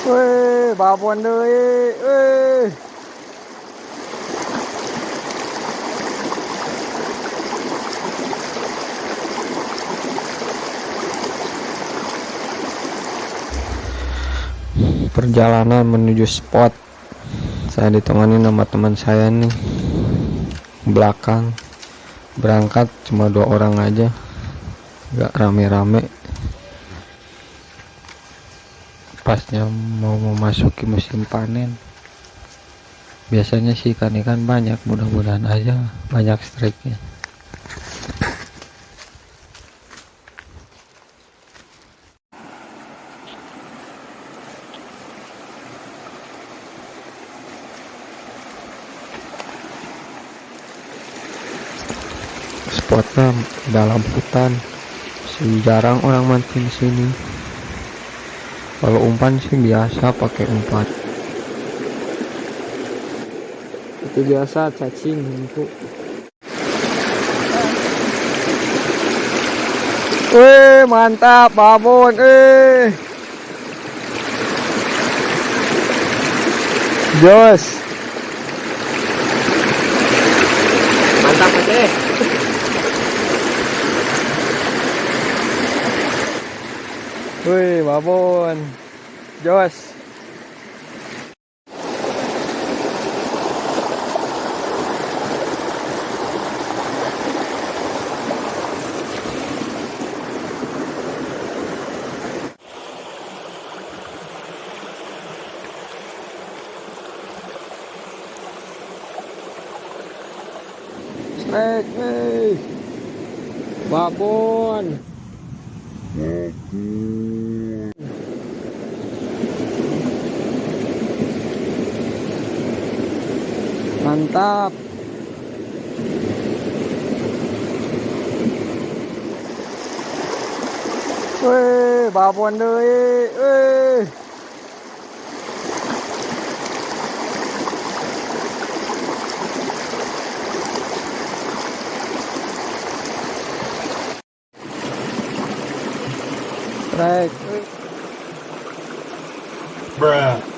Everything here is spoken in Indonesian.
Wih, babon deui. Wih. Perjalanan menuju spot. Saya ditemani sama teman saya nih. Belakang berangkat cuma 2 orang aja. Gak rame-rame. Pasnya mau memasuki musim panen. Biasanya sih ikan-ikan banyak, mudah-mudahan aja banyak strike-nya. Spotnya dalam hutan, jarang orang mancing sini. Kalau umpan sih biasa pakai umpan. Itu biasa cacing untuk. Wih, mantap babon, jos. Mantap deh. Wih, babon, jos. Strike, nih, babon. Mantap. Wih, babon deui. Wih. Strike. Bruh.